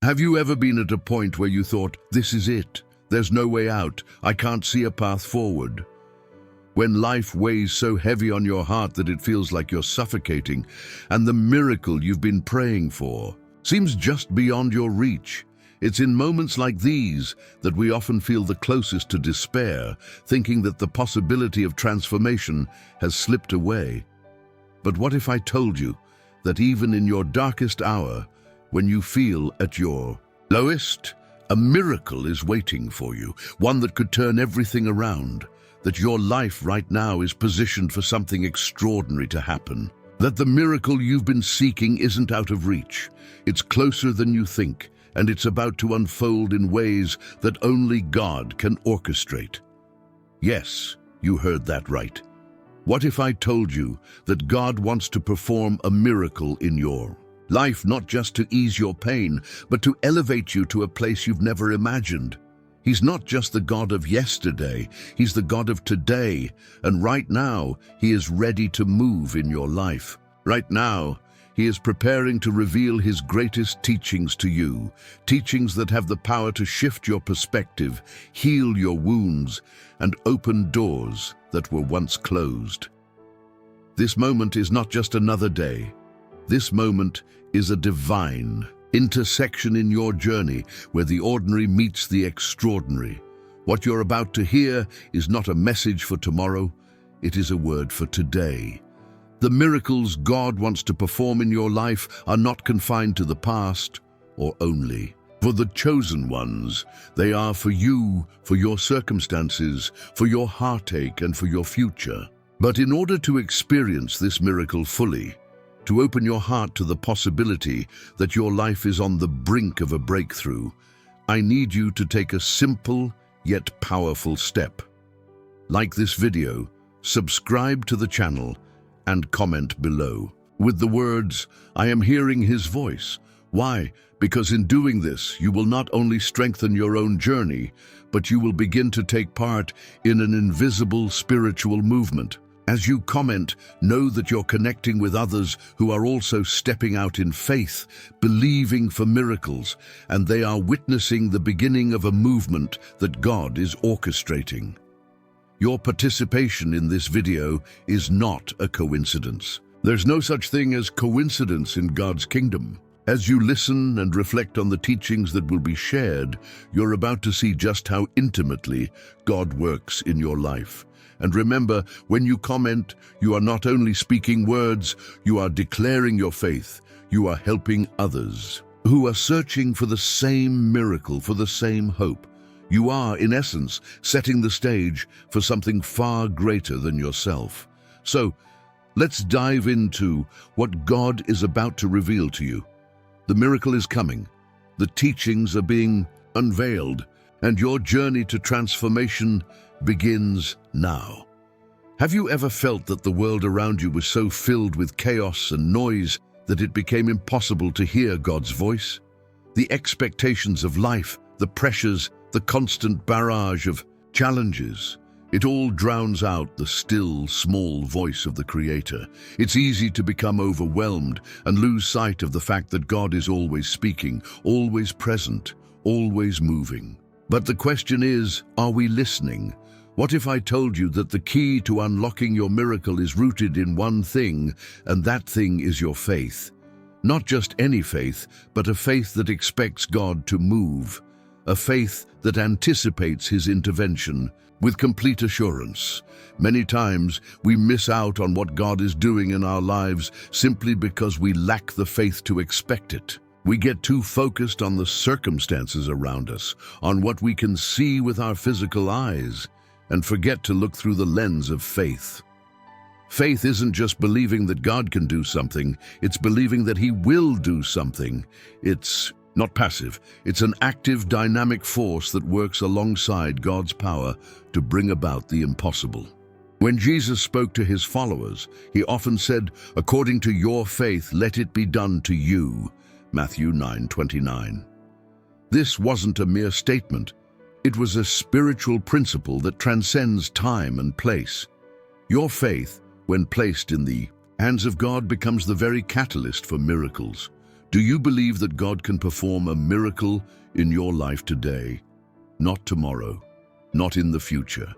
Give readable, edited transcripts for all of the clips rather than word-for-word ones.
Have you ever been at a point where you thought, this is it, there's no way out, I can't see a path forward? When life weighs so heavy on your heart that it feels like you're suffocating, and the miracle you've been praying for seems just beyond your reach. It's in moments like these that we often feel the closest to despair, thinking that the possibility of transformation has slipped away. But what if I told you that even in your darkest hour, when you feel at your lowest, a miracle is waiting for you, one that could turn everything around, that your life right now is positioned for something extraordinary to happen, that the miracle you've been seeking isn't out of reach, it's closer than you think, and it's about to unfold in ways that only God can orchestrate. Yes, you heard that right. What if I told you that God wants to perform a miracle in your life, not just to ease your pain, but to elevate you to a place you've never imagined? He's not just the God of yesterday, He's the God of today, and right now, He is ready to move in your life. Right now, He is preparing to reveal His greatest teachings to you, teachings that have the power to shift your perspective, heal your wounds, and open doors that were once closed. This moment is not just another day. This moment is a divine intersection in your journey where the ordinary meets the extraordinary. What you're about to hear is not a message for tomorrow, it is a word for today. The miracles God wants to perform in your life are not confined to the past or only for the chosen ones. They are for you, for your circumstances, for your heartache, and for your future. But in order to experience this miracle fully, to open your heart to the possibility that your life is on the brink of a breakthrough, I need you to take a simple yet powerful step. Like this video, subscribe to the channel, and comment below with the words, "I am hearing His voice." Why? Because in doing this, you will not only strengthen your own journey, but you will begin to take part in an invisible spiritual movement. As you comment, know that you're connecting with others who are also stepping out in faith, believing for miracles, and they are witnessing the beginning of a movement that God is orchestrating. Your participation in this video is not a coincidence. There's no such thing as coincidence in God's kingdom. As you listen and reflect on the teachings that will be shared, you're about to see just how intimately God works in your life. And remember, when you comment, you are not only speaking words, you are declaring your faith. You are helping others who are searching for the same miracle, for the same hope. You are, in essence, setting the stage for something far greater than yourself. So, let's dive into what God is about to reveal to you. The miracle is coming, the teachings are being unveiled, and your journey to transformation begins now. Have you ever felt that the world around you was so filled with chaos and noise that it became impossible to hear God's voice? The expectations of life, the pressures, the constant barrage of challenges, it all drowns out the still, small voice of the Creator. It's easy to become overwhelmed and lose sight of the fact that God is always speaking, always present, always moving. But the question is, are we listening? What if I told you that the key to unlocking your miracle is rooted in one thing, and that thing is your faith? Not just any faith, but a faith that expects God to move, a faith that anticipates His intervention with complete assurance. Many times we miss out on what God is doing in our lives simply because we lack the faith to expect it. We get too focused on the circumstances around us, on what we can see with our physical eyes, and forget to look through the lens of faith. Faith isn't just believing that God can do something, it's believing that He will do something. It's not passive, it's an active, dynamic force that works alongside God's power to bring about the impossible. When Jesus spoke to His followers, He often said, "According to your faith, let it be done to you." Matthew 9:29. This wasn't a mere statement. It was a spiritual principle that transcends time and place. Your faith, when placed in the hands of God, becomes the very catalyst for miracles. Do you believe that God can perform a miracle in your life today? Not tomorrow, not in the future,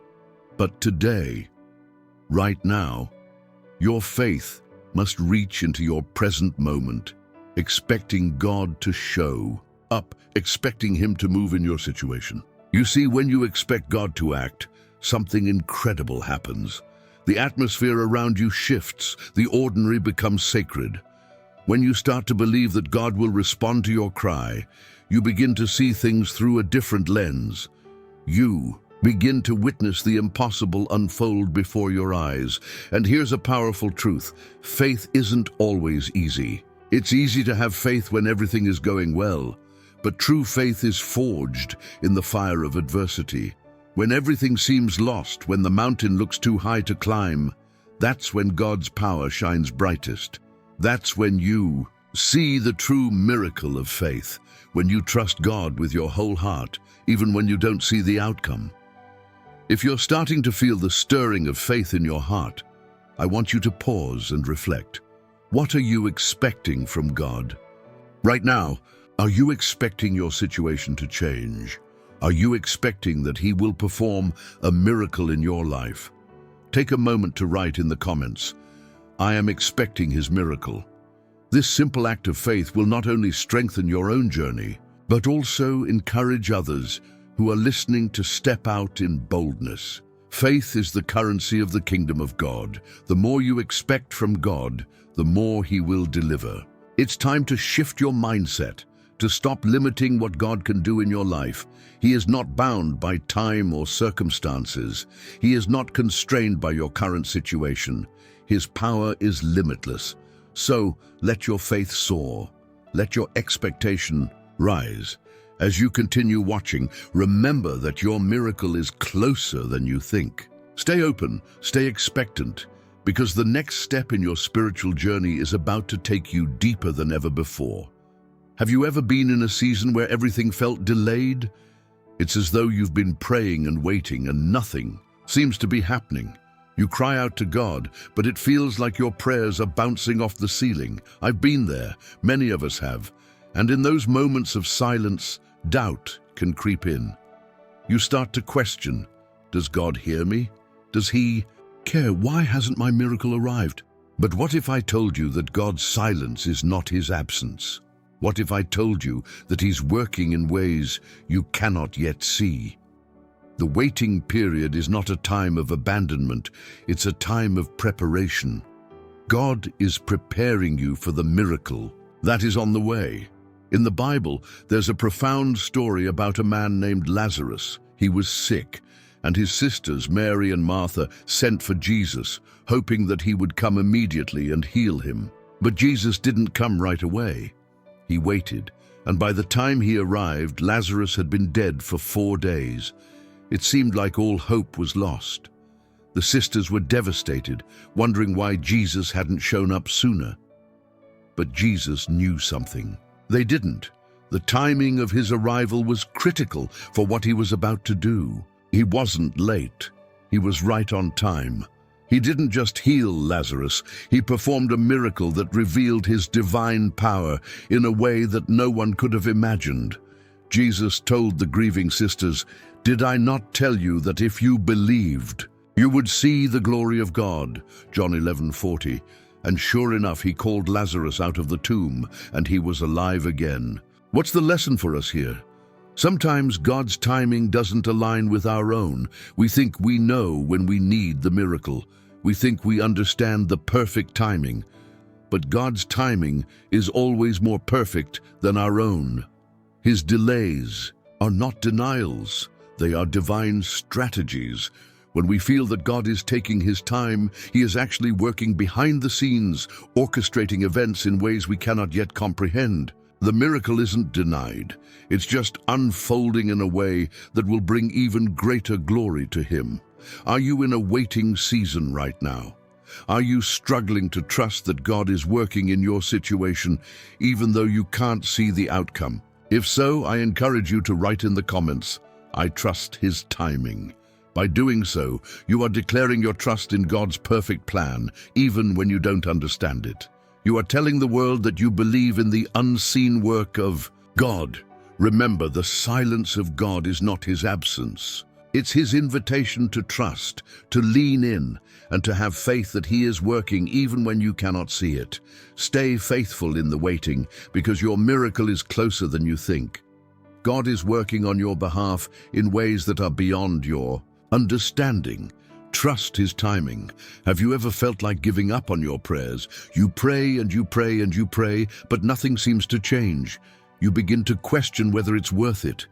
but today, right now. Your faith must reach into your present moment, expecting God to show up, expecting Him to move in your situation. You see, when you expect God to act, something incredible happens. The atmosphere around you shifts, the ordinary becomes sacred. When you start to believe that God will respond to your cry, you begin to see things through a different lens. You begin to witness the impossible unfold before your eyes. And here's a powerful truth. Faith isn't always easy. It's easy to have faith when everything is going well, but true faith is forged in the fire of adversity. When everything seems lost, when the mountain looks too high to climb, that's when God's power shines brightest. That's when you see the true miracle of faith, when you trust God with your whole heart, even when you don't see the outcome. If you're starting to feel the stirring of faith in your heart, I want you to pause and reflect. What are you expecting from God? Right now, are you expecting your situation to change? Are you expecting that He will perform a miracle in your life? Take a moment to write in the comments, "I am expecting His miracle." This simple act of faith will not only strengthen your own journey, but also encourage others who are listening to step out in boldness. Faith is the currency of the kingdom of God. The more you expect from God, the more He will deliver. It's time to shift your mindset, to stop limiting what God can do in your life. He is not bound by time or circumstances. He is not constrained by your current situation. His power is limitless. So let your faith soar. Let your expectation rise. As you continue watching, remember that your miracle is closer than you think. Stay open, stay expectant, because the next step in your spiritual journey is about to take you deeper than ever before. Have you ever been in a season where everything felt delayed? It's as though you've been praying and waiting and nothing seems to be happening. You cry out to God, but it feels like your prayers are bouncing off the ceiling. I've been there, many of us have. And in those moments of silence, doubt can creep in. You start to question, does God hear me? Does He care? Why hasn't my miracle arrived? But what if I told you that God's silence is not His absence? What if I told you that He's working in ways you cannot yet see? The waiting period is not a time of abandonment, it's a time of preparation. God is preparing you for the miracle that is on the way. In the Bible, there's a profound story about a man named Lazarus. He was sick, and his sisters, Mary and Martha, sent for Jesus, hoping that He would come immediately and heal him. But Jesus didn't come right away. He waited, and by the time He arrived, Lazarus had been dead for 4 days. It seemed like all hope was lost. The sisters were devastated, wondering why Jesus hadn't shown up sooner. But Jesus knew something. They didn't. The timing of His arrival was critical for what He was about to do. He wasn't late. He was right on time. He didn't just heal Lazarus, He performed a miracle that revealed His divine power in a way that no one could have imagined. Jesus told the grieving sisters, "Did I not tell you that if you believed, you would see the glory of God?" John 11:40. And sure enough, He called Lazarus out of the tomb, and he was alive again. What's the lesson for us here? Sometimes God's timing doesn't align with our own. We think we know when we need the miracle. We think we understand the perfect timing. But God's timing is always more perfect than our own. His delays are not denials. They are divine strategies. When we feel that God is taking His time, He is actually working behind the scenes, orchestrating events in ways we cannot yet comprehend. The miracle isn't denied. It's just unfolding in a way that will bring even greater glory to Him. Are you in a waiting season right now? Are you struggling to trust that God is working in your situation, even though you can't see the outcome? If so, I encourage you to write in the comments, "I trust His timing." By doing so, you are declaring your trust in God's perfect plan, even when you don't understand it. You are telling the world that you believe in the unseen work of God. Remember, the silence of God is not his absence. It's his invitation to trust, to lean in, and to have faith that he is working even when you cannot see it. Stay faithful in the waiting, because your miracle is closer than you think. God is working on your behalf in ways that are beyond your understanding. Trust his timing. Have you ever felt like giving up on your prayers? You pray and you pray and you pray, but nothing seems to change. You begin to question whether it's worth it.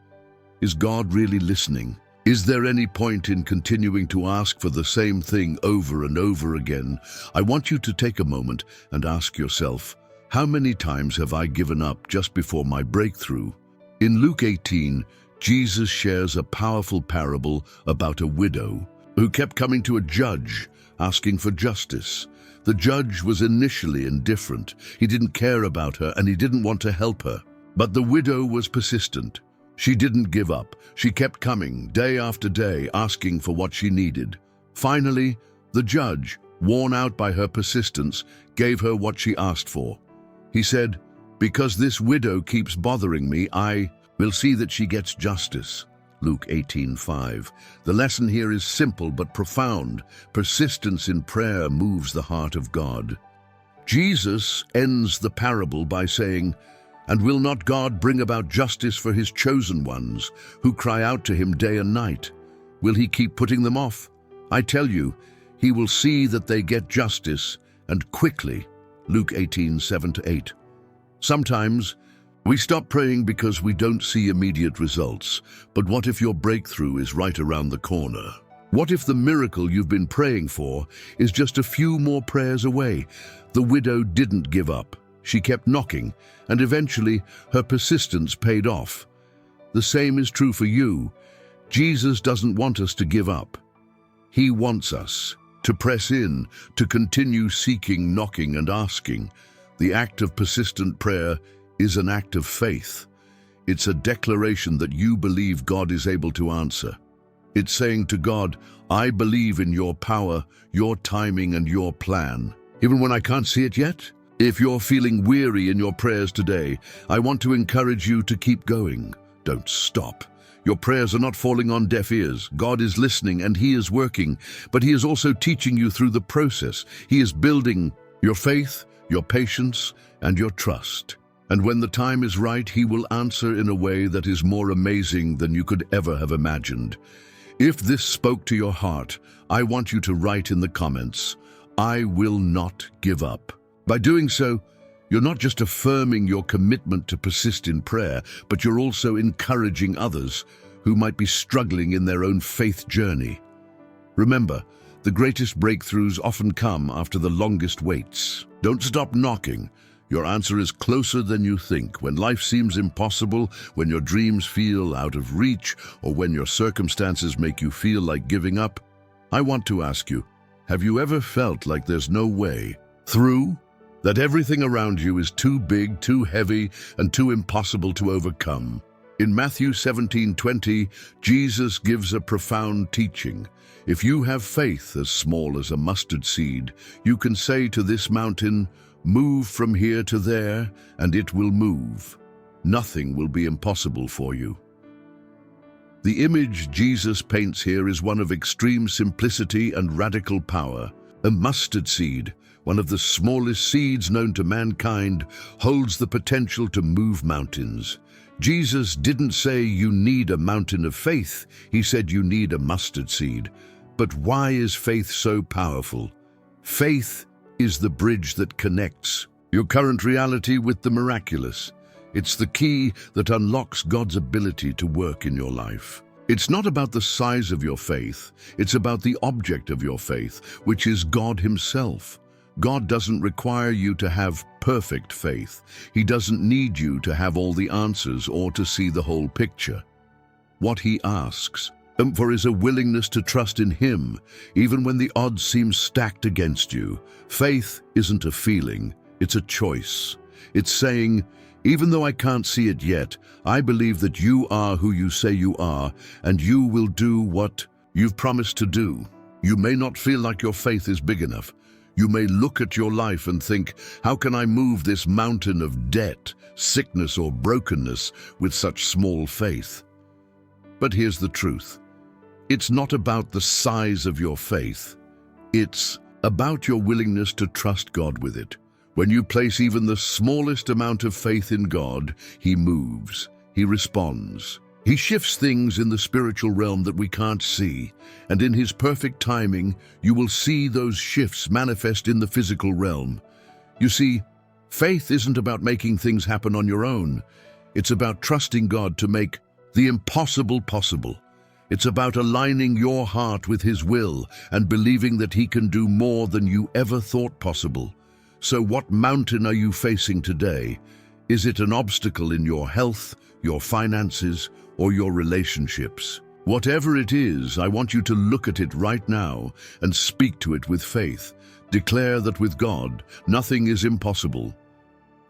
Is God really listening? Is there any point in continuing to ask for the same thing over and over again? I want you to take a moment and ask yourself, how many times have I given up just before my breakthrough? In Luke 18, Jesus shares a powerful parable about a widow who kept coming to a judge asking for justice. The judge was initially indifferent. He didn't care about her and he didn't want to help her. But the widow was persistent. She didn't give up. She kept coming day after day, asking for what she needed. Finally, the judge, worn out by her persistence, gave her what she asked for. He said, "Because this widow keeps bothering me, I will see that she gets justice." Luke 18:5. The lesson here is simple but profound. Persistence in prayer moves the heart of God. Jesus ends the parable by saying, "And will not God bring about justice for his chosen ones, who cry out to him day and night? Will he keep putting them off? I tell you, he will see that they get justice, and quickly." Luke 18:7-8. Sometimes we stop praying because we don't see immediate results. But what if your breakthrough is right around the corner? What if the miracle you've been praying for is just a few more prayers away? The widow didn't give up. She kept knocking, and eventually her persistence paid off. The same is true for you. Jesus doesn't want us to give up. He wants us to press in, to continue seeking, knocking, and asking. The act of persistent prayer is an act of faith. It's a declaration that you believe God is able to answer. It's saying to God, "I believe in your power, your timing, and your plan, even when I can't see it yet." If you're feeling weary in your prayers today, I want to encourage you to keep going. Don't stop. Your prayers are not falling on deaf ears. God is listening and he is working, but he is also teaching you through the process. He is building your faith, your patience, and your trust. And when the time is right, he will answer in a way that is more amazing than you could ever have imagined. If this spoke to your heart, I want you to write in the comments, "I will not give up." By doing so, you're not just affirming your commitment to persist in prayer, but you're also encouraging others who might be struggling in their own faith journey. Remember, the greatest breakthroughs often come after the longest waits. Don't stop knocking. Your answer is closer than you think. When life seems impossible, when your dreams feel out of reach, or when your circumstances make you feel like giving up, I want to ask you, have you ever felt like there's no way through? That everything around you is too big, too heavy, and too impossible to overcome? In Matthew 17:20, Jesus gives a profound teaching. If you have faith as small as a mustard seed, you can say to this mountain, "Move from here to there," and it will move. Nothing will be impossible for you. The image Jesus paints here is one of extreme simplicity and radical power. A mustard seed, one of the smallest seeds known to mankind, holds the potential to move mountains. Jesus didn't say you need a mountain of faith. He said you need a mustard seed. But why is faith so powerful? Faith is the bridge that connects your current reality with the miraculous. It's the key that unlocks God's ability to work in your life. It's not about the size of your faith. It's about the object of your faith, which is God himself. God doesn't require you to have perfect faith. He doesn't need you to have all the answers or to see the whole picture. What he asks for is a willingness to trust in him, even when the odds seem stacked against you. Faith isn't a feeling, it's a choice. It's saying, even though I can't see it yet, I believe that you are who you say you are, and you will do what you've promised to do. You may not feel like your faith is big enough. You may look at your life and think, how can I move this mountain of debt, sickness, or brokenness with such small faith? But here's the truth. It's not about the size of your faith. It's about your willingness to trust God with it. When you place even the smallest amount of faith in God, He moves, He responds. He shifts things in the spiritual realm that we can't see, and in His perfect timing, you will see those shifts manifest in the physical realm. You see, faith isn't about making things happen on your own. It's about trusting God to make the impossible possible. It's about aligning your heart with His will and believing that He can do more than you ever thought possible. So what mountain are you facing today? Is it an obstacle in your health, your finances, or your relationships? Whatever it is, I want you to look at it right now and speak to it with faith. Declare that with God, nothing is impossible.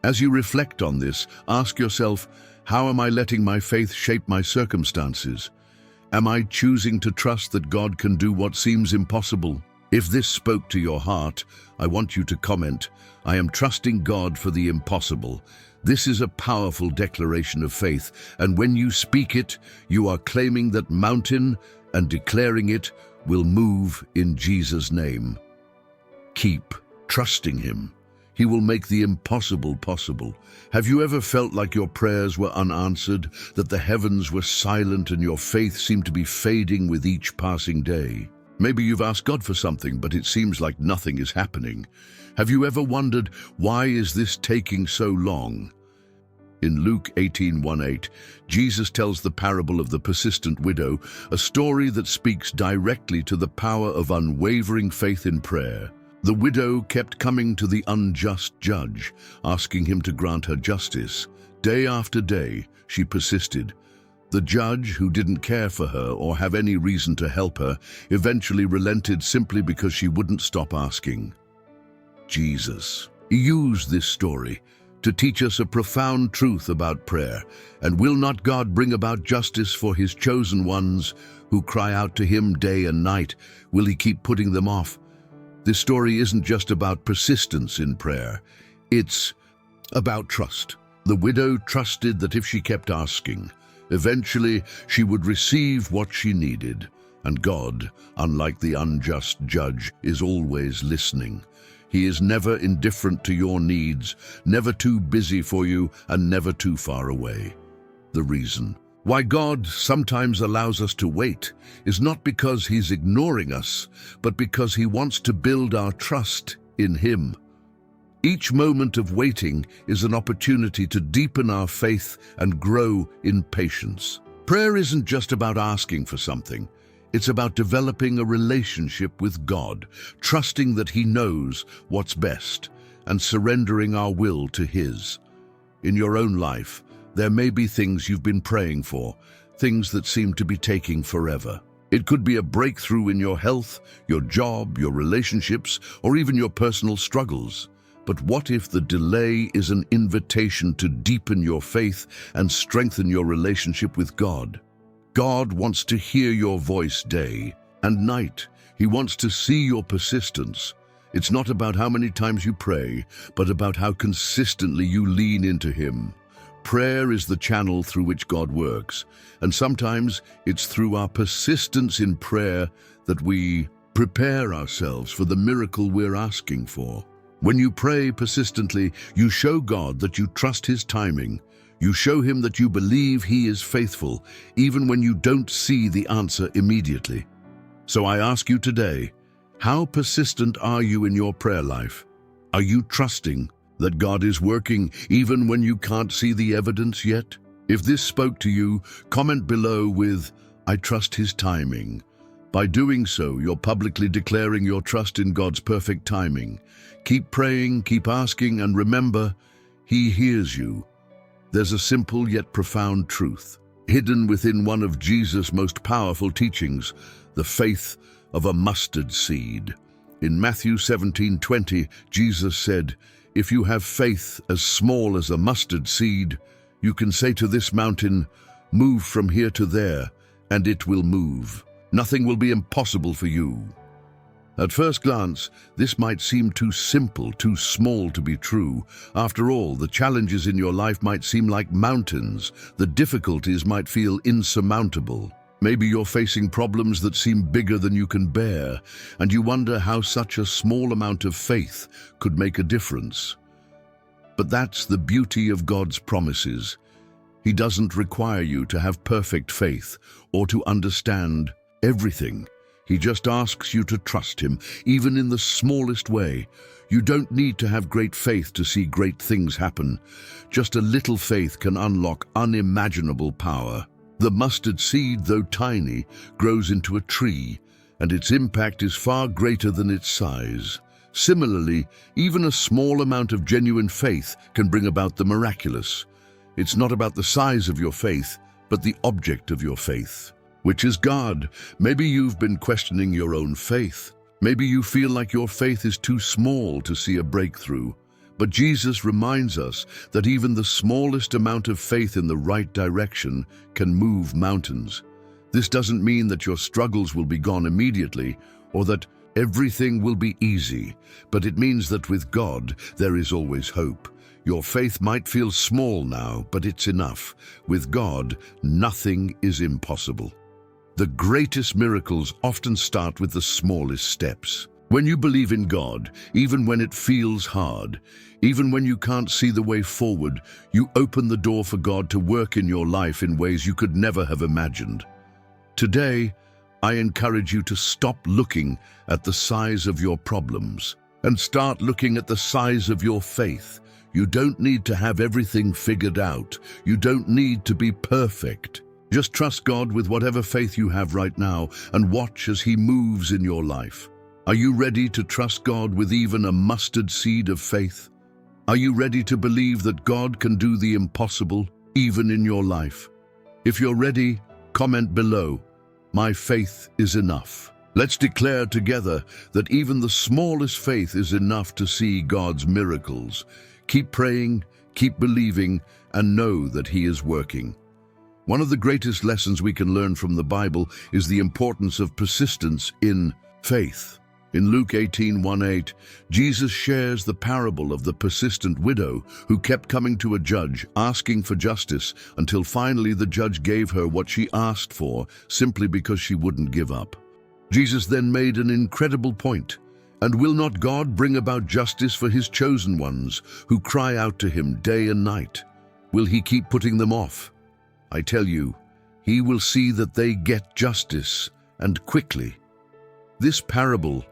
As you reflect on this, ask yourself, how am I letting my faith shape my circumstances? Am I choosing to trust that God can do what seems impossible? If this spoke to your heart, I want you to comment, I am trusting God for the impossible. This is a powerful declaration of faith, and when you speak it, you are claiming that mountain and declaring it will move in Jesus' name. Keep trusting Him. He will make the impossible possible. Have you ever felt like your prayers were unanswered, that the heavens were silent and your faith seemed to be fading with each passing day? Maybe you've asked God for something, but it seems like nothing is happening. Have you ever wondered, why is this taking so long? In Luke 18:18, Jesus tells the parable of the persistent widow, a story that speaks directly to the power of unwavering faith in prayer. The widow kept coming to the unjust judge, asking him to grant her justice. Day after day, she persisted. The judge, who didn't care for her or have any reason to help her, eventually relented simply because she wouldn't stop asking. Jesus used this story to teach us a profound truth about prayer. And will not God bring about justice for His chosen ones who cry out to Him day and night? Will He keep putting them off? This story isn't just about persistence in prayer. It's about trust. The widow trusted that if she kept asking, eventually she would receive what she needed. And God, unlike the unjust judge, is always listening. He is never indifferent to your needs, never too busy for you, and never too far away. The reason why God sometimes allows us to wait is not because He's ignoring us, but because He wants to build our trust in Him. Each moment of waiting is an opportunity to deepen our faith and grow in patience. Prayer isn't just about asking for something. It's about developing a relationship with God, trusting that He knows what's best, and surrendering our will to His. In your own life, there may be things you've been praying for, things that seem to be taking forever. It could be a breakthrough in your health, your job, your relationships, or even your personal struggles. But what if the delay is an invitation to deepen your faith and strengthen your relationship with God? God wants to hear your voice day and night. He wants to see your persistence. It's not about how many times you pray, but about how consistently you lean into Him. Prayer is the channel through which God works, and sometimes it's through our persistence in prayer that we prepare ourselves for the miracle we're asking for. When you pray persistently, you show God that you trust His timing. You show Him that you believe He is faithful, even when you don't see the answer immediately. So I ask you today, how persistent are you in your prayer life? Are you trusting that God is working even when you can't see the evidence yet? If this spoke to you, comment below with, I trust His timing. By doing so, you're publicly declaring your trust in God's perfect timing. Keep praying, keep asking, and remember, He hears you. There's a simple yet profound truth, hidden within one of Jesus' most powerful teachings, the faith of a mustard seed. In Matthew 17:20, Jesus said, if you have faith as small as a mustard seed, you can say to this mountain, move from here to there, and it will move. Nothing will be impossible for you. At first glance, this might seem too simple, too small to be true. After all, the challenges in your life might seem like mountains. The difficulties might feel insurmountable. Maybe you're facing problems that seem bigger than you can bear, and you wonder how such a small amount of faith could make a difference. But that's the beauty of God's promises. He doesn't require you to have perfect faith or to understand everything. He just asks you to trust him, even in the smallest way. You don't need to have great faith to see great things happen. Just a little faith can unlock unimaginable power. The mustard seed, though tiny, grows into a tree, and its impact is far greater than its size. Similarly, even a small amount of genuine faith can bring about the miraculous. It's not about the size of your faith, but the object of your faith, which is God. Maybe you've been questioning your own faith. Maybe you feel like your faith is too small to see a breakthrough. But Jesus reminds us that even the smallest amount of faith in the right direction can move mountains. This doesn't mean that your struggles will be gone immediately or that everything will be easy, but it means that with God, there is always hope. Your faith might feel small now, but it's enough. With God, nothing is impossible. The greatest miracles often start with the smallest steps. When you believe in God, even when it feels hard, even when you can't see the way forward, you open the door for God to work in your life in ways you could never have imagined. Today, I encourage you to stop looking at the size of your problems and start looking at the size of your faith. You don't need to have everything figured out. You don't need to be perfect. Just trust God with whatever faith you have right now and watch as He moves in your life. Are you ready to trust God with even a mustard seed of faith? Are you ready to believe that God can do the impossible, even in your life? If you're ready, comment below, "My faith is enough." Let's declare together that even the smallest faith is enough to see God's miracles. Keep praying, keep believing, and know that He is working. One of the greatest lessons we can learn from the Bible is the importance of persistence in faith. In Luke 18:1-8, Jesus shares the parable of the persistent widow who kept coming to a judge, asking for justice, until finally the judge gave her what she asked for, simply because she wouldn't give up. Jesus then made an incredible point. And will not God bring about justice for His chosen ones, who cry out to Him day and night? Will He keep putting them off? I tell you, He will see that they get justice, and quickly. This parable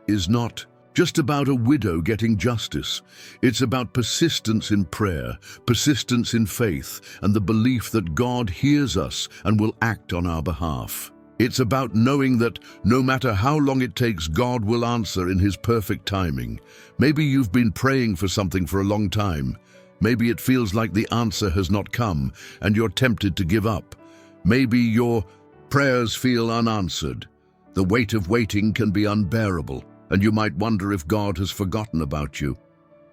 is not just about a widow getting justice. It's about persistence in prayer, persistence in faith, and the belief that God hears us and will act on our behalf. It's about knowing that no matter how long it takes, God will answer in His perfect timing. Maybe you've been praying for something for a long time. Maybe it feels like the answer has not come and you're tempted to give up. Maybe your prayers feel unanswered. The weight of waiting can be unbearable, and you might wonder if God has forgotten about you.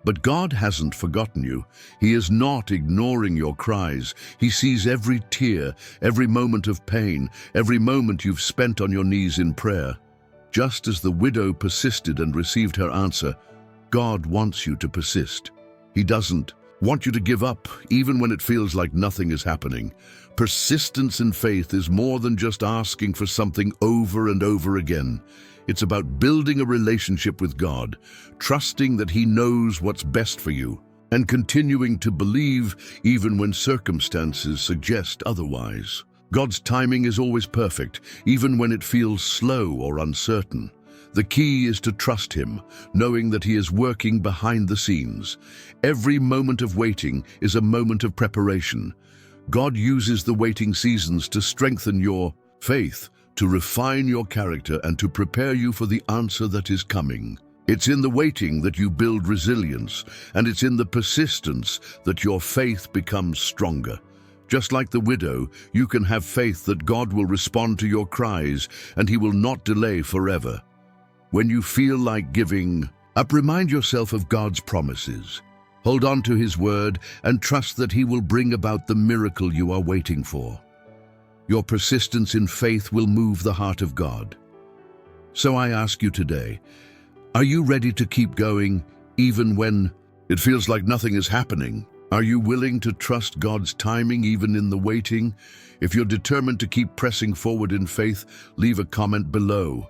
But God hasn't forgotten you. He is not ignoring your cries. He sees every tear, every moment of pain, every moment you've spent on your knees in prayer. Just as the widow persisted and received her answer, God wants you to persist. He doesn't want you to give up, even when it feels like nothing is happening. Persistence in faith is more than just asking for something over and over again. It's about building a relationship with God, trusting that He knows what's best for you, and continuing to believe even when circumstances suggest otherwise. God's timing is always perfect, even when it feels slow or uncertain. The key is to trust Him, knowing that He is working behind the scenes. Every moment of waiting is a moment of preparation. God uses the waiting seasons to strengthen your faith, to refine your character, and to prepare you for the answer that is coming. It's in the waiting that you build resilience, and it's in the persistence that your faith becomes stronger. Just like the widow, you can have faith that God will respond to your cries, and He will not delay forever. When you feel like giving up, remind yourself of God's promises. Hold on to His word and trust that He will bring about the miracle you are waiting for. Your persistence in faith will move the heart of God. So I ask you today, are you ready to keep going even when it feels like nothing is happening? Are you willing to trust God's timing even in the waiting? If you're determined to keep pressing forward in faith, leave a comment below.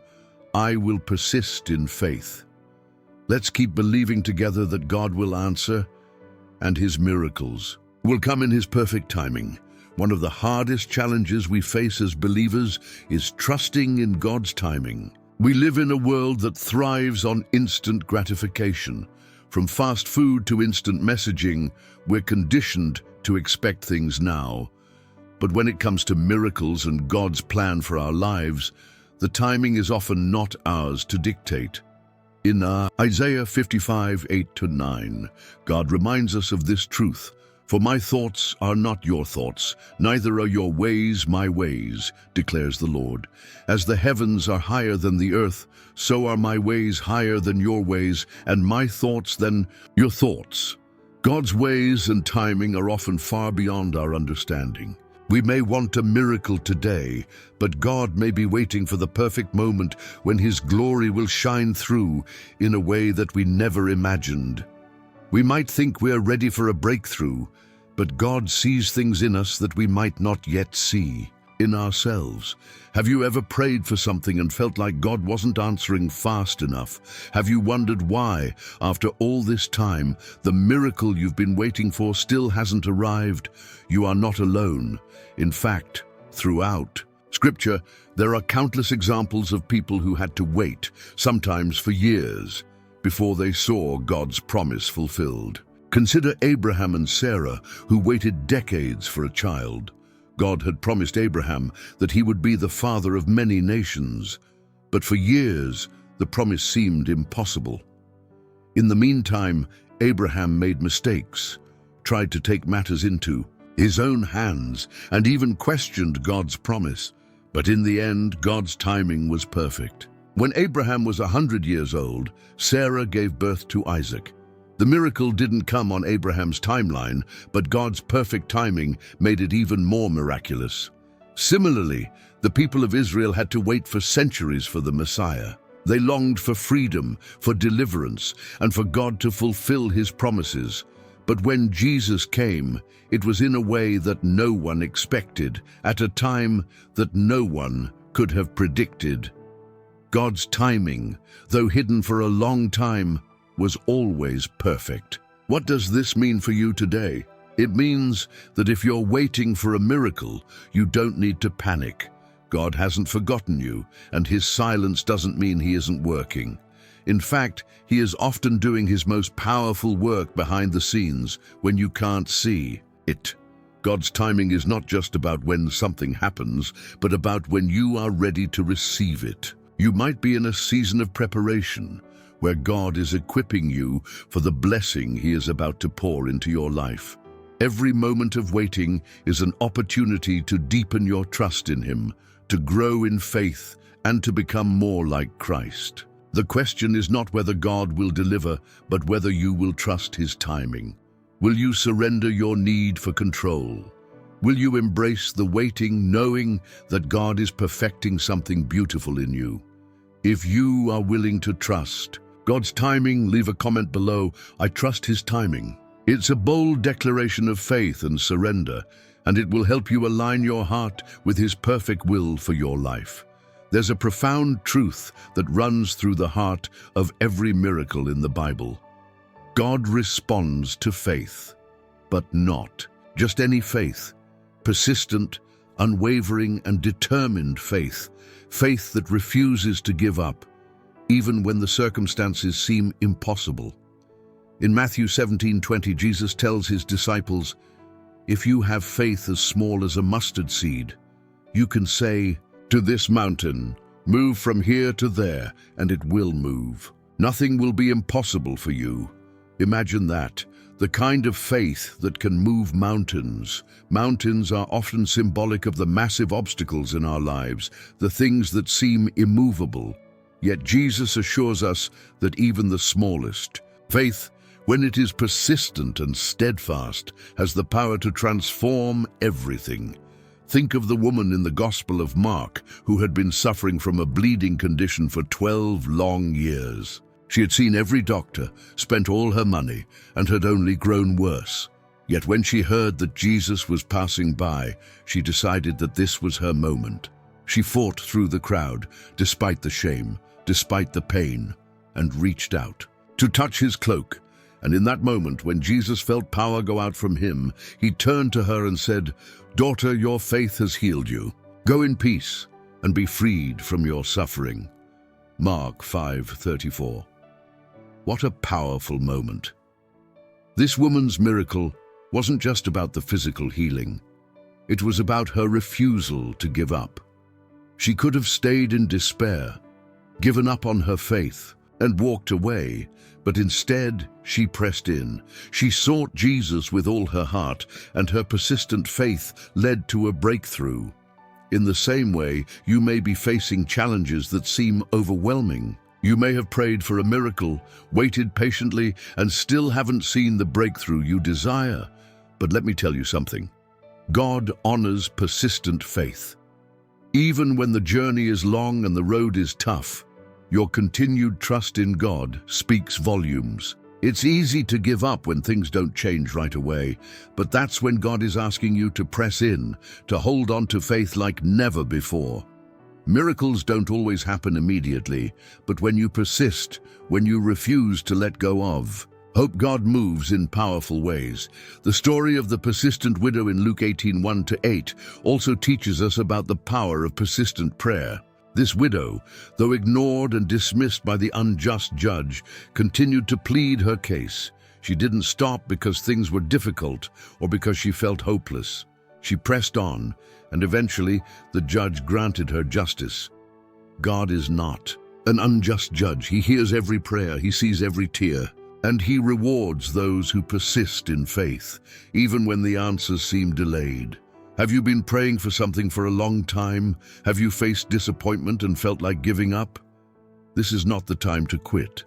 I will persist in faith. Let's keep believing together that God will answer and His miracles will come in His perfect timing. One of the hardest challenges we face as believers is trusting in God's timing. We live in a world that thrives on instant gratification. From fast food to instant messaging, we're conditioned to expect things now. But when it comes to miracles and God's plan for our lives, the timing is often not ours to dictate. In Isaiah 55, 8-9, God reminds us of this truth. For my thoughts are not your thoughts, neither are your ways my ways, declares the Lord. As the heavens are higher than the earth, so are my ways higher than your ways, and my thoughts than your thoughts. God's ways and timing are often far beyond our understanding. We may want a miracle today, but God may be waiting for the perfect moment when His glory will shine through in a way that we never imagined. We might think we're ready for a breakthrough, but God sees things in us that we might not yet see in ourselves. Have you ever prayed for something and felt like God wasn't answering fast enough? Have you wondered why, after all this time, the miracle you've been waiting for still hasn't arrived? You are not alone. In fact, throughout Scripture, there are countless examples of people who had to wait, sometimes for years, before they saw God's promise fulfilled. Consider Abraham and Sarah, who waited decades for a child. God had promised Abraham that he would be the father of many nations, but for years the promise seemed impossible. In the meantime, Abraham made mistakes, tried to take matters into his own hands, and even questioned God's promise. But in the end, God's timing was perfect. When Abraham was 100 years old, Sarah gave birth to Isaac. The miracle didn't come on Abraham's timeline, but God's perfect timing made it even more miraculous. Similarly, the people of Israel had to wait for centuries for the Messiah. They longed for freedom, for deliverance, and for God to fulfill His promises. But when Jesus came, it was in a way that no one expected, at a time that no one could have predicted. God's timing, though hidden for a long time, was always perfect. What does this mean for you today? It means that if you're waiting for a miracle, you don't need to panic. God hasn't forgotten you, and His silence doesn't mean He isn't working. In fact, He is often doing His most powerful work behind the scenes when you can't see it. God's timing is not just about when something happens, but about when you are ready to receive it. You might be in a season of preparation, where God is equipping you for the blessing He is about to pour into your life. Every moment of waiting is an opportunity to deepen your trust in Him, to grow in faith, and to become more like Christ. The question is not whether God will deliver, but whether you will trust His timing. Will you surrender your need for control? Will you embrace the waiting, knowing that God is perfecting something beautiful in you? If you are willing to trust God's timing, leave a comment below. I trust His timing. It's a bold declaration of faith and surrender, and it will help you align your heart with His perfect will for your life. There's a profound truth that runs through the heart of every miracle in the Bible. God responds to faith, but not just any faith. Persistent, unwavering, and determined faith. Faith that refuses to give up, even when the circumstances seem impossible. In Matthew 17:20, Jesus tells His disciples, "If you have faith as small as a mustard seed, you can say to this mountain, 'Move from here to there,' and it will move. Nothing will be impossible for you." Imagine that, the kind of faith that can move mountains. Mountains are often symbolic of the massive obstacles in our lives, the things that seem immovable. Yet Jesus assures us that even the smallest faith, when it is persistent and steadfast, has the power to transform everything. Think of the woman in the Gospel of Mark who had been suffering from a bleeding condition for 12 long years. She had seen every doctor, spent all her money, and had only grown worse. Yet when she heard that Jesus was passing by, she decided that this was her moment. She fought through the crowd, despite the shame, despite the pain, and reached out to touch his cloak. And in that moment, when Jesus felt power go out from him, he turned to her and said, "Daughter, your faith has healed you. Go in peace and be freed from your suffering." Mark 5:34. What a powerful moment. This woman's miracle wasn't just about the physical healing. It was about her refusal to give up. She could have stayed in despair, given up on her faith, and walked away, but instead she pressed in. She sought Jesus with all her heart, and her persistent faith led to a breakthrough. In the same way, you may be facing challenges that seem overwhelming. You may have prayed for a miracle, waited patiently, and still haven't seen the breakthrough you desire. But let me tell you something. God honors persistent faith. Even when the journey is long and the road is tough, your continued trust in God speaks volumes. It's easy to give up when things don't change right away, but that's when God is asking you to press in, to hold on to faith like never before. Miracles don't always happen immediately, but when you persist, when you refuse to let go of hope, God moves in powerful ways. The story of the persistent widow in Luke 18:1-8 also teaches us about the power of persistent prayer. This widow, though ignored and dismissed by the unjust judge, continued to plead her case. She didn't stop because things were difficult or because she felt hopeless. She pressed on, and eventually the judge granted her justice. God is not an unjust judge. He hears every prayer, he sees every tear, and he rewards those who persist in faith, even when the answers seem delayed. Have you been praying for something for a long time? Have you faced disappointment and felt like giving up? This is not the time to quit.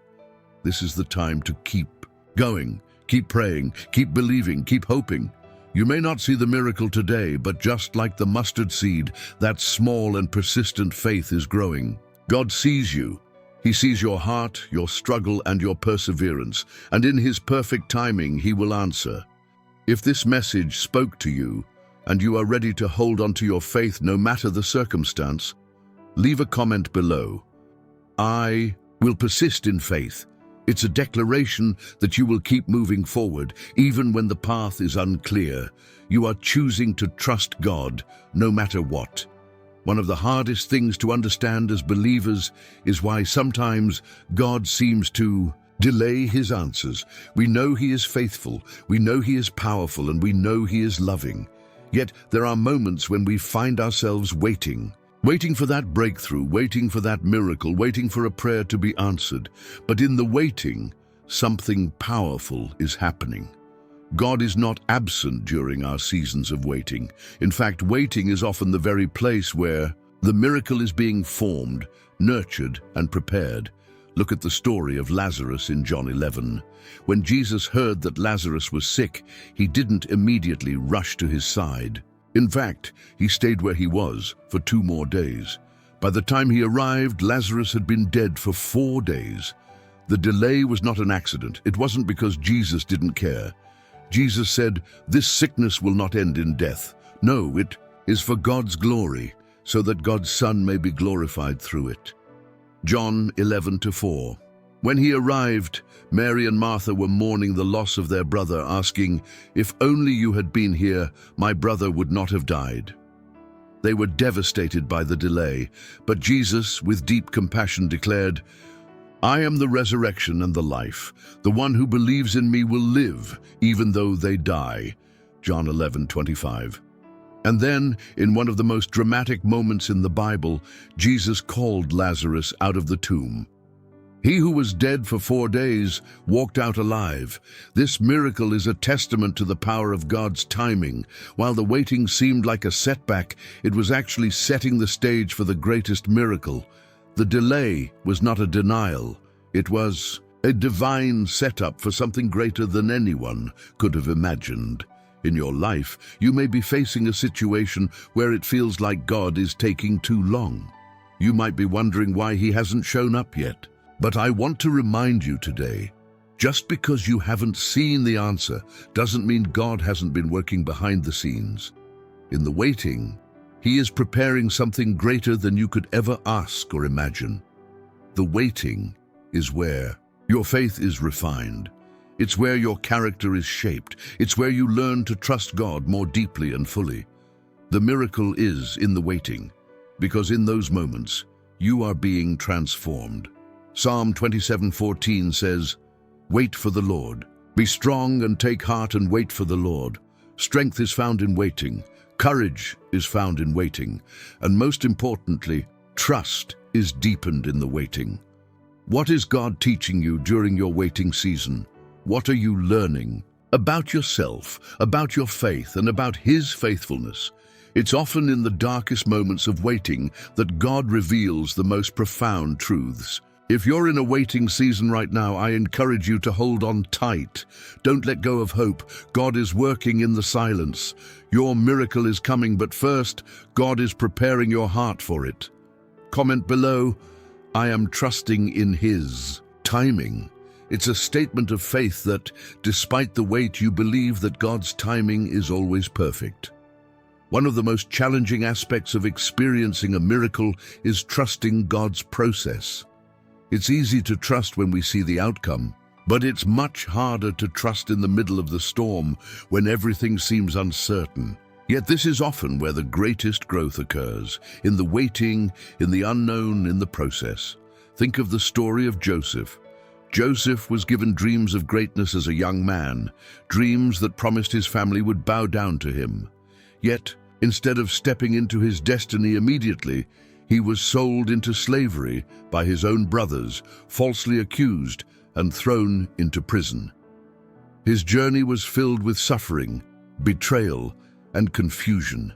This is the time to keep going, keep praying, keep believing, keep hoping. You may not see the miracle today, but just like the mustard seed, that small and persistent faith is growing. God sees you. He sees your heart, your struggle, and your perseverance, and in his perfect timing, he will answer. If this message spoke to you, and you are ready to hold on to your faith no matter the circumstance, leave a comment below. I will persist in faith. It's a declaration that you will keep moving forward, even when the path is unclear. You are choosing to trust God, no matter what. One of the hardest things to understand as believers is why sometimes God seems to delay his answers. We know he is faithful, we know he is powerful, and we know he is loving. Yet there are moments when we find ourselves waiting for that breakthrough, waiting for that miracle, waiting for a prayer to be answered. But in the waiting, something powerful is happening. God is not absent during our seasons of waiting. In fact, waiting is often the very place where the miracle is being formed, nurtured, and prepared. Look at the story of Lazarus in John 11. When Jesus heard that Lazarus was sick, he didn't immediately rush to his side. In fact, he stayed where he was for 2 more days. By the time he arrived, Lazarus had been dead for 4 days. The delay was not an accident. It wasn't because Jesus didn't care. Jesus said, "This sickness will not end in death. No, it is for God's glory, so that God's Son may be glorified through it." John 11:4. When he arrived, Mary and Martha were mourning the loss of their brother, asking, "If only you had been here, my brother would not have died." They were devastated by the delay, but Jesus, with deep compassion, declared, "I am the resurrection and the life. The one who believes in me will live, even though they die." John 11:25. And then, in one of the most dramatic moments in the Bible, Jesus called Lazarus out of the tomb. He who was dead for 4 days walked out alive. This miracle is a testament to the power of God's timing. While the waiting seemed like a setback, it was actually setting the stage for the greatest miracle. The delay was not a denial. It was a divine setup for something greater than anyone could have imagined. In your life, you may be facing a situation where it feels like God is taking too long. You might be wondering why He hasn't shown up yet. But I want to remind you today, just because you haven't seen the answer doesn't mean God hasn't been working behind the scenes. In the waiting, He is preparing something greater than you could ever ask or imagine. The waiting is where your faith is refined. It's where your character is shaped. It's where you learn to trust God more deeply and fully. The miracle is in the waiting, because in those moments, you are being transformed. Psalm 27:14 says, "Wait for the Lord. Be strong and take heart and wait for the Lord. Strength is found in waiting. Courage is found in waiting. And most importantly, trust is deepened in the waiting." What is God teaching you during your waiting season? What are you learning about yourself, about your faith, and about His faithfulness? It's often in the darkest moments of waiting that God reveals the most profound truths. If you're in a waiting season right now, I encourage you to hold on tight. Don't let go of hope. God is working in the silence. Your miracle is coming, but first, God is preparing your heart for it. Comment below, "I am trusting in His timing." It's a statement of faith that, despite the wait, you believe that God's timing is always perfect. One of the most challenging aspects of experiencing a miracle is trusting God's process. It's easy to trust when we see the outcome, but it's much harder to trust in the middle of the storm when everything seems uncertain. Yet this is often where the greatest growth occurs, in the waiting, in the unknown, in the process. Think of the story of Joseph. Joseph was given dreams of greatness as a young man, dreams that promised his family would bow down to him. Yet, instead of stepping into his destiny immediately, he was sold into slavery by his own brothers, falsely accused, and thrown into prison. His journey was filled with suffering, betrayal, and confusion.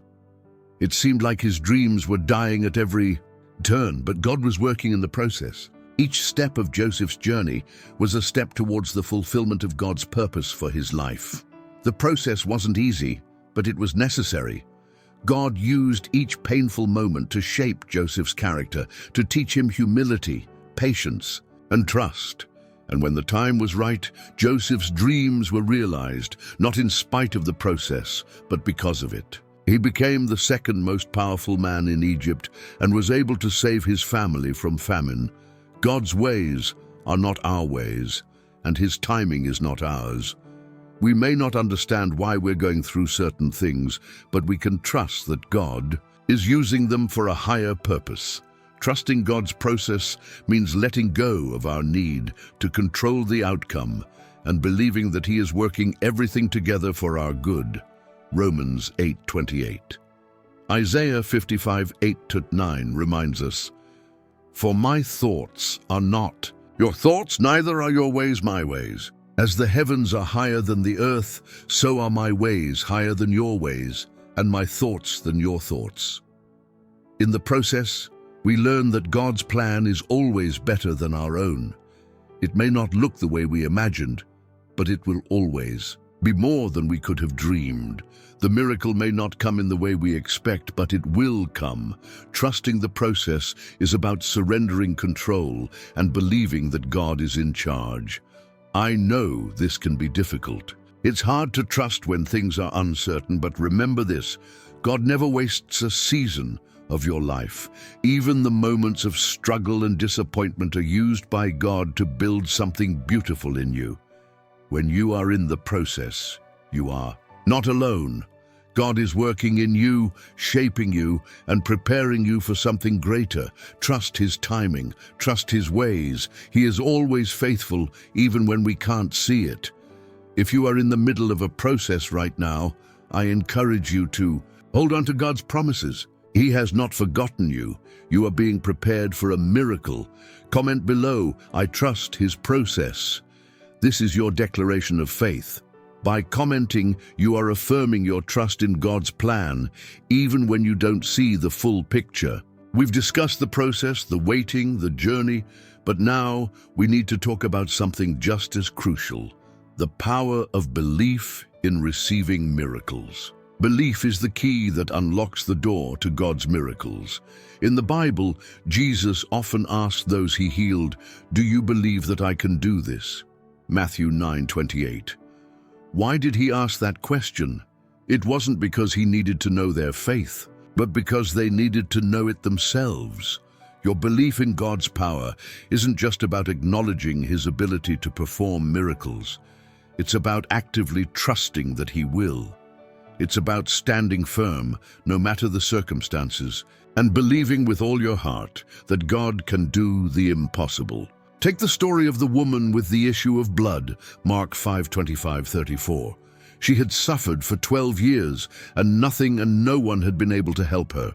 It seemed like his dreams were dying at every turn, but God was working in the process. Each step of Joseph's journey was a step towards the fulfillment of God's purpose for his life. The process wasn't easy, but it was necessary. God used each painful moment to shape Joseph's character, to teach him humility, patience, and trust. And when the time was right, Joseph's dreams were realized, not in spite of the process, but because of it. He became the second most powerful man in Egypt and was able to save his family from famine. God's ways are not our ways, and His timing is not ours. We may not understand why we're going through certain things, but we can trust that God is using them for a higher purpose. Trusting God's process means letting go of our need to control the outcome and believing that He is working everything together for our good. Romans 8:28. Isaiah 55:8-9 reminds us, "For my thoughts are not your thoughts, neither are your ways my ways. As the heavens are higher than the earth, so are my ways higher than your ways, and my thoughts than your thoughts." In the process, we learn that God's plan is always better than our own. It may not look the way we imagined, but it will always be more than we could have dreamed. The miracle may not come in the way we expect, but it will come. Trusting the process is about surrendering control and believing that God is in charge. I know this can be difficult. It's hard to trust when things are uncertain, but remember this: God never wastes a season of your life. Even the moments of struggle and disappointment are used by God to build something beautiful in you. When you are in the process, you are not alone. God is working in you, shaping you, and preparing you for something greater. Trust His timing, trust His ways. He is always faithful, even when we can't see it. If you are in the middle of a process right now, I encourage you to hold on to God's promises. He has not forgotten you. You are being prepared for a miracle. Comment below, "I trust His process." This is your declaration of faith. By commenting, you are affirming your trust in God's plan, even when you don't see the full picture. We've discussed the process, the waiting, the journey, but now we need to talk about something just as crucial: the power of belief in receiving miracles. Belief is the key that unlocks the door to God's miracles. In the Bible, Jesus often asked those he healed, "Do you believe that I can do this?" Matthew 9:28. Why did he ask that question? It wasn't because he needed to know their faith, but because they needed to know it themselves. Your belief in God's power isn't just about acknowledging his ability to perform miracles. It's about actively trusting that he will. It's about standing firm, no matter the circumstances, and believing with all your heart that God can do the impossible. Take the story of the woman with the issue of blood, Mark 5:25-34. She had suffered for 12 years, and nothing and no one had been able to help her.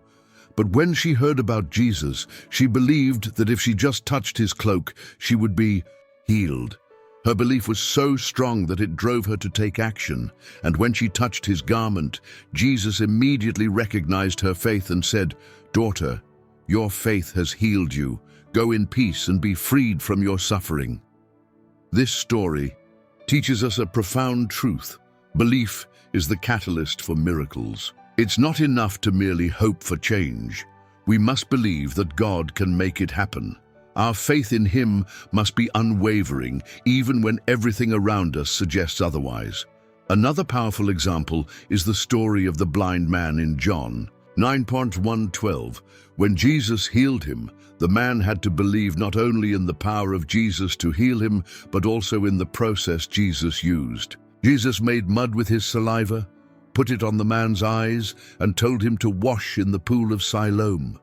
But when she heard about Jesus, she believed that if she just touched his cloak, she would be healed. Her belief was so strong that it drove her to take action, and when she touched his garment, Jesus immediately recognized her faith and said, "Daughter, your faith has healed you. Go in peace and be freed from your suffering." This story teaches us a profound truth. Belief is the catalyst for miracles. It's not enough to merely hope for change. We must believe that God can make it happen. Our faith in him must be unwavering, even when everything around us suggests otherwise. Another powerful example is the story of the blind man in John 9:1-12. When Jesus healed him, the man had to believe not only in the power of Jesus to heal him, but also in the process Jesus used. Jesus made mud with his saliva, put it on the man's eyes, and told him to wash in the pool of Siloam.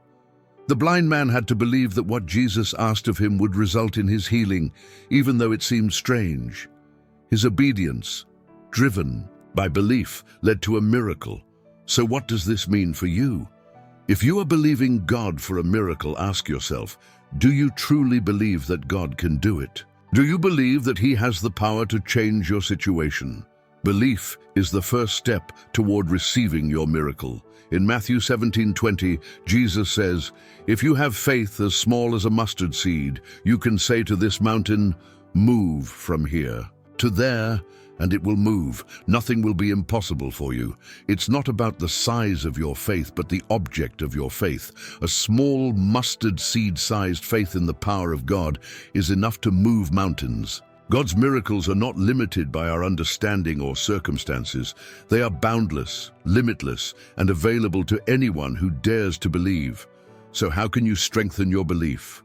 The blind man had to believe that what Jesus asked of him would result in his healing, even though it seemed strange. His obedience, driven by belief, led to a miracle. So what does this mean for you? If you are believing God for a miracle, ask yourself, do you truly believe that God can do it? Do you believe that he has the power to change your situation? Belief is the first step toward receiving your miracle. In Matthew 17:20, Jesus says, "If you have faith as small as a mustard seed, you can say to this mountain, 'Move from here to there,' and it will move. Nothing will be impossible for you." It's not about the size of your faith, but the object of your faith. A small mustard seed-sized faith in the power of God is enough to move mountains. God's miracles are not limited by our understanding or circumstances. They are boundless, limitless, and available to anyone who dares to believe. So how can you strengthen your belief?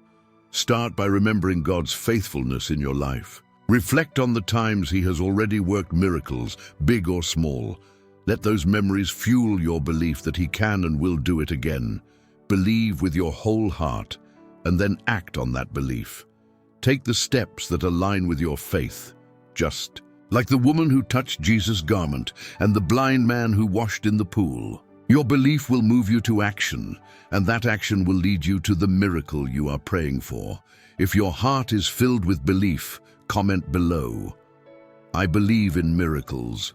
Start by remembering God's faithfulness in your life. Reflect on the times he has already worked miracles, big or small. Let those memories fuel your belief that he can and will do it again. Believe with your whole heart, and then act on that belief. Take the steps that align with your faith, just like the woman who touched Jesus' garment and the blind man who washed in the pool. Your belief will move you to action, and that action will lead you to the miracle you are praying for. If your heart is filled with belief, comment below, "I believe in miracles."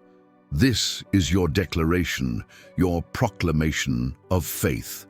This is your declaration, your proclamation of faith.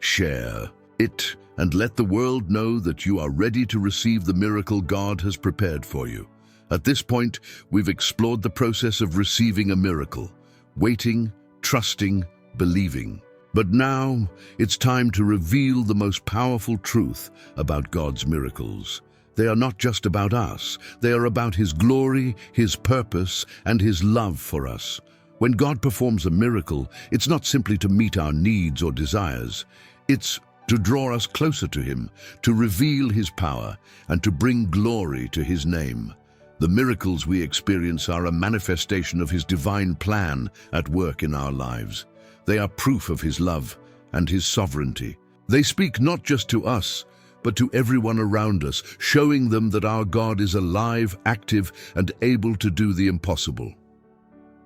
Share it and let the world know that you are ready to receive the miracle God has prepared for you. At this point, we've explored the process of receiving a miracle, waiting, trusting, believing. But now, it's time to reveal the most powerful truth about God's miracles. They are not just about us. They are about his glory, his purpose, and his love for us. When God performs a miracle, it's not simply to meet our needs or desires. It's to draw us closer to him, to reveal his power, and to bring glory to his name. The miracles we experience are a manifestation of his divine plan at work in our lives. They are proof of his love and his sovereignty. They speak not just to us, but to everyone around us, showing them that our God is alive, active, and able to do the impossible.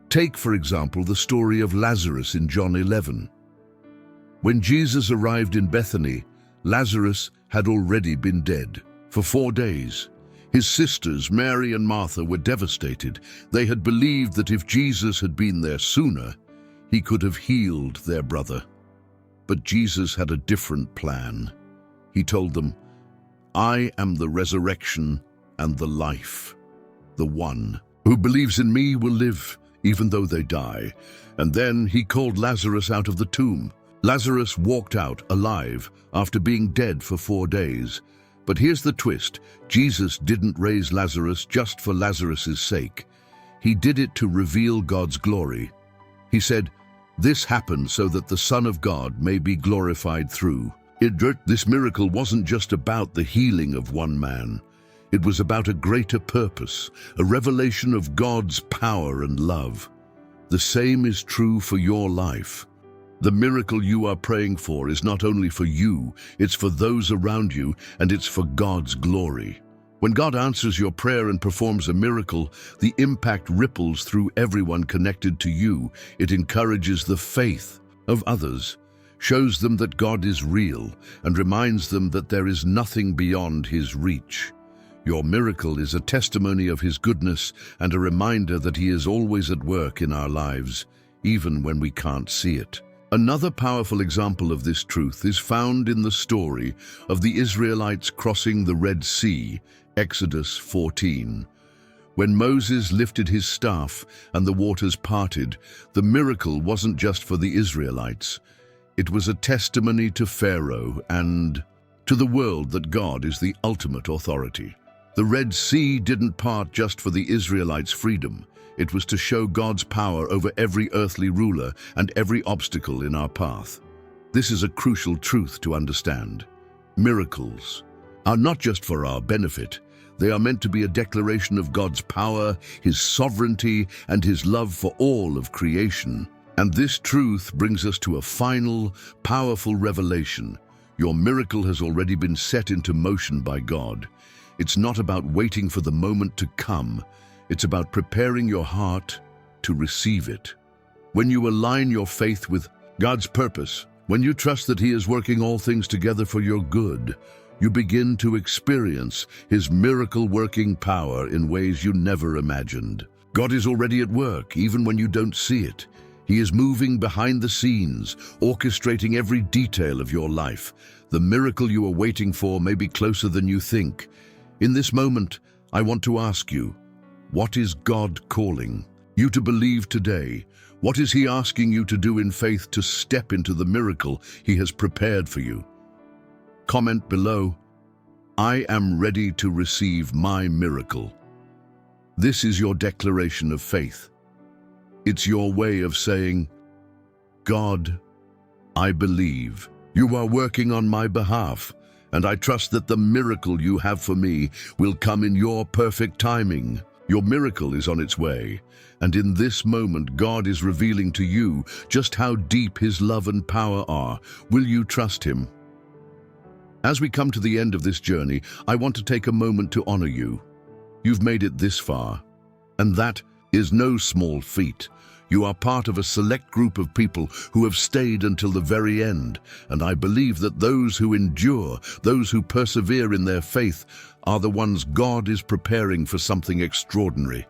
Take, for example, the story of Lazarus in John 11. When Jesus arrived in Bethany, Lazarus had already been dead for 4 days. His sisters, Mary and Martha, were devastated. They had believed that if Jesus had been there sooner, he could have healed their brother. But Jesus had a different plan. He told them, "I am the resurrection and the life. The one who believes in me will live even though they die. And then he called Lazarus out of the tomb. Lazarus walked out alive after being dead for 4 days. But here's the twist. Jesus didn't raise Lazarus just for Lazarus's sake. He did it to reveal God's glory. He said, "This happened so that the Son of God may be glorified through it." This miracle wasn't just about the healing of one man. It was about a greater purpose, a revelation of God's power and love. The same is true for your life. The miracle you are praying for is not only for you, it's for those around you, and it's for God's glory. When God answers your prayer and performs a miracle, the impact ripples through everyone connected to you. It encourages the faith of others, shows them that God is real, and reminds them that there is nothing beyond His reach. Your miracle is a testimony of His goodness and a reminder that He is always at work in our lives, even when we can't see it. Another powerful example of this truth is found in the story of the Israelites crossing the Red Sea, Exodus 14. When Moses lifted his staff and the waters parted, the miracle wasn't just for the Israelites. It was a testimony to Pharaoh and to the world that God is the ultimate authority. The Red Sea didn't part just for the Israelites' freedom. It was to show God's power over every earthly ruler and every obstacle in our path. This is a crucial truth to understand. Miracles are not just for our benefit. They are meant to be a declaration of God's power, His sovereignty, and His love for all of creation. And this truth brings us to a final, powerful revelation. Your miracle has already been set into motion by God. It's not about waiting for the moment to come. It's about preparing your heart to receive it. When you align your faith with God's purpose, when you trust that He is working all things together for your good, you begin to experience His miracle-working power in ways you never imagined. God is already at work, even when you don't see it. He is moving behind the scenes, orchestrating every detail of your life. The miracle you are waiting for may be closer than you think. In this moment, I want to ask you, what is God calling you to believe today? What is He asking you to do in faith to step into the miracle He has prepared for you? Comment below, "I am ready to receive my miracle." This is your declaration of faith. It's your way of saying, "God, I believe you are working on my behalf, and I trust that the miracle you have for me will come in your perfect timing." Your miracle is on its way, and in this moment God is revealing to you just how deep His love and power are. Will you trust Him? As we come to the end of this journey, I want to take a moment to honor you. You've made it this far, and that is no small feat. You are part of a select group of people who have stayed until the very end, and I believe that those who endure, those who persevere in their faith, are the ones God is preparing for something extraordinary.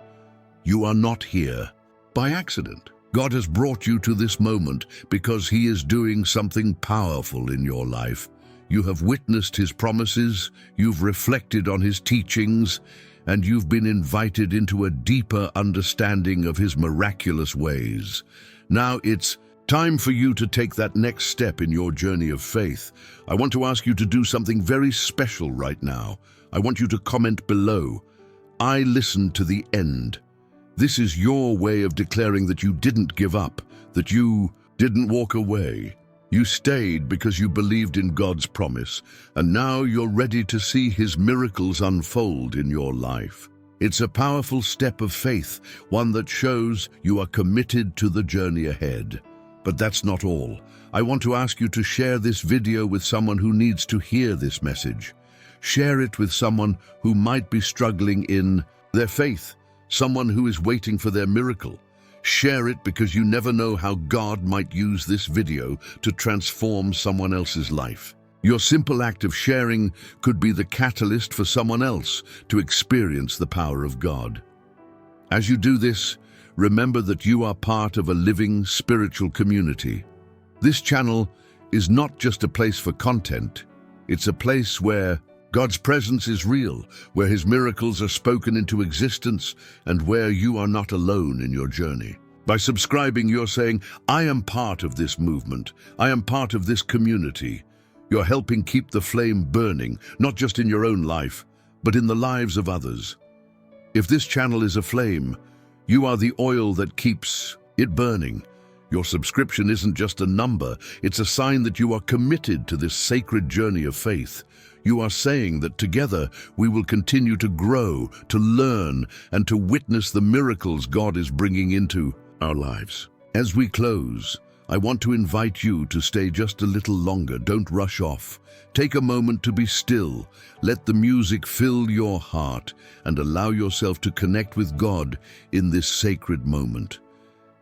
You are not here by accident. God has brought you to this moment because He is doing something powerful in your life. You have witnessed His promises, you've reflected on His teachings, and you've been invited into a deeper understanding of His miraculous ways. Now it's time for you to take that next step in your journey of faith. I want to ask you to do something very special right now. I want you to comment below, "I listened to the end." This is your way of declaring that you didn't give up, that you didn't walk away. You stayed because you believed in God's promise, and now you're ready to see His miracles unfold in your life. It's a powerful step of faith, one that shows you are committed to the journey ahead. But that's not all. I want to ask you to share this video with someone who needs to hear this message. Share it with someone who might be struggling in their faith, someone who is waiting for their miracle. Share it because you never know how God might use this video to transform someone else's life. Your simple act of sharing could be the catalyst for someone else to experience the power of God. As you do this, remember that you are part of a living spiritual community. This channel is not just a place for content, it's a place where God's presence is real, where His miracles are spoken into existence and where you are not alone in your journey. By subscribing, you're saying, I am part of this movement. I am part of this community. You're helping keep the flame burning, not just in your own life, but in the lives of others. If this channel is a flame, you are the oil that keeps it burning. Your subscription isn't just a number, it's a sign that you are committed to this sacred journey of faith. You are saying that together we will continue to grow, to learn, and to witness the miracles God is bringing into our lives. As we close, I want to invite you to stay just a little longer. Don't rush off. Take a moment to be still. Let the music fill your heart and allow yourself to connect with God in this sacred moment.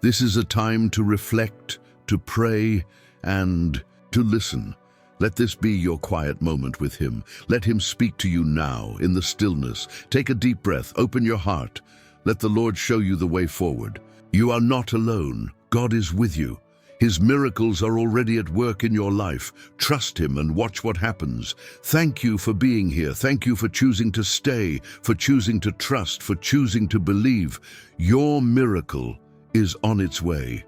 This is a time to reflect, to pray, and to listen. Let this be your quiet moment with Him. Let Him speak to you now in the stillness. Take a deep breath. Open your heart. Let the Lord show you the way forward. You are not alone. God is with you. His miracles are already at work in your life. Trust Him and watch what happens. Thank you for being here. Thank you for choosing to stay, for choosing to trust, for choosing to believe. Your miracle is on its way.